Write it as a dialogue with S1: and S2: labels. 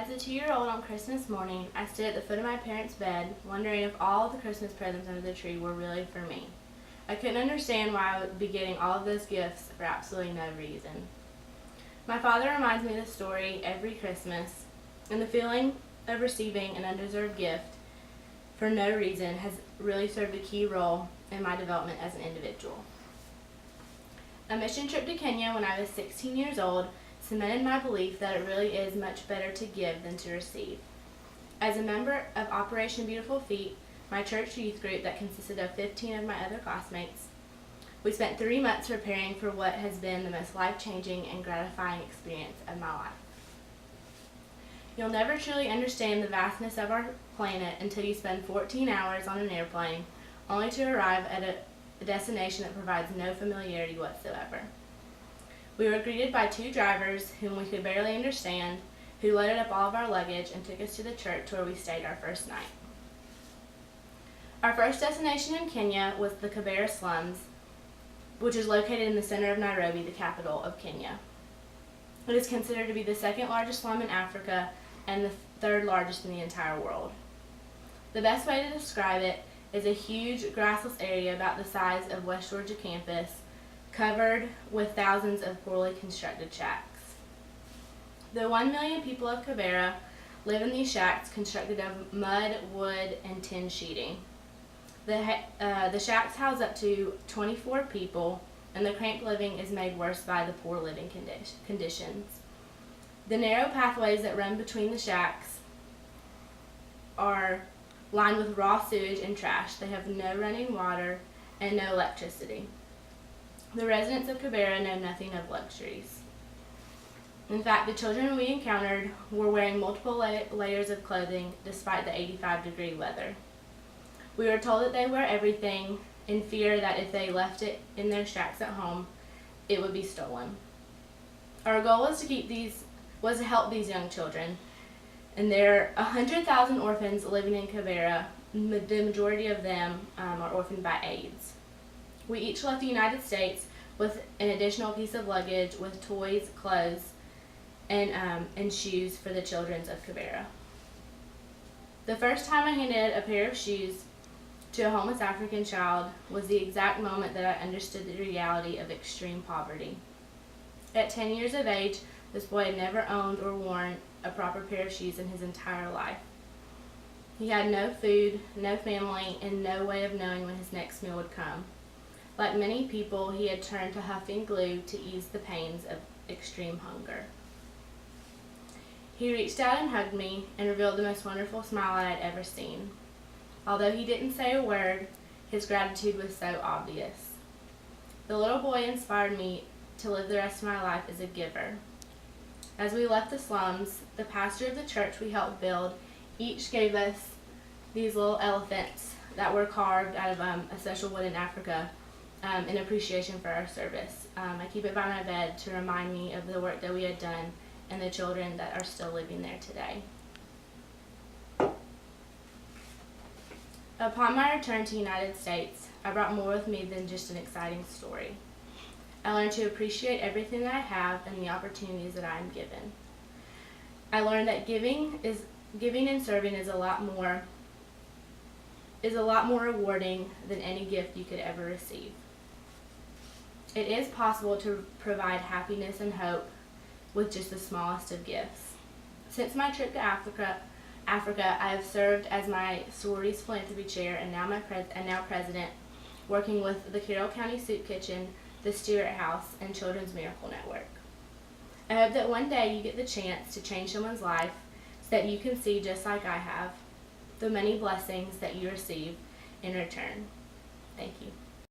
S1: As a 2-year-old on Christmas morning, I stood at the foot of my parents' bed, wondering if all of the Christmas presents under the tree were really for me. I couldn't understand why I would be getting all of those gifts for absolutely no reason. My father reminds me of the story every Christmas, and the feeling of receiving an undeserved gift for no reason has really served a key role in my development as an individual. A mission trip to Kenya when I was 16 years old cemented my belief that it really is much better to give than to receive. As a member of Operation Beautiful Feet, my church youth group that consisted of 15 of my other classmates, we spent 3 months preparing for what has been the most life-changing and gratifying experience of my life. You'll never truly understand the vastness of our planet until you spend 14 hours on an airplane, only to arrive at a destination that provides no familiarity whatsoever. We were greeted by 2 drivers whom we could barely understand, who loaded up all of our luggage and took us to the church where we stayed our first night. Our first destination in Kenya was the Kibera slums, which is located in the center of Nairobi, the capital of Kenya. It is considered to be the second largest slum in Africa and the third largest in the entire world. The best way to describe it is a huge grassless area about the size of West Georgia campus, covered with thousands of poorly constructed shacks. The 1 million people of Kibera live in these shacks constructed of mud, wood, and tin sheeting. The shacks house up to 24 people, and the cramped living is made worse by the poor living conditions. The narrow pathways that run between the shacks are lined with raw sewage and trash. They have no running water and no electricity. The residents of Kibera know nothing of luxuries. In fact, the children we encountered were wearing multiple layers of clothing despite the 85-degree weather. We were told that they wear everything in fear that if they left it in their shacks at home, it would be stolen. Our goal was to help these young children, and there are 100,000 orphans living in Kibera. The majority of them are orphaned by AIDS. We each left the United States with an additional piece of luggage with toys, clothes, and shoes for the children of Kibera. The first time I handed a pair of shoes to a homeless African child was the exact moment that I understood the reality of extreme poverty. At 10 years of age, this boy had never owned or worn a proper pair of shoes in his entire life. He had no food, no family, and no way of knowing when his next meal would come. Like many people, he had turned to huffing glue to ease the pains of extreme hunger. He reached out and hugged me and revealed the most wonderful smile I had ever seen. Although he didn't say a word, his gratitude was so obvious. The little boy inspired me to live the rest of my life as a giver. As we left the slums, the pastor of the church we helped build each gave us these little elephants that were carved out of a special wood in Africa in appreciation for our service. I keep it by my bed to remind me of the work that we had done and the children that are still living there today. Upon my return to the United States, I brought more with me than just an exciting story. I learned to appreciate everything that I have and the opportunities that I am given. I learned that giving and serving is a lot more rewarding than any gift you could ever receive. It is possible to provide happiness and hope with just the smallest of gifts. Since my trip to Africa, I have served as my sorority's philanthropy chair and now president, working with the Carroll County Soup Kitchen, the Stewart House, and Children's Miracle Network. I hope that one day you get the chance to change someone's life so that you can see, just like I have, the many blessings that you receive in return. Thank you.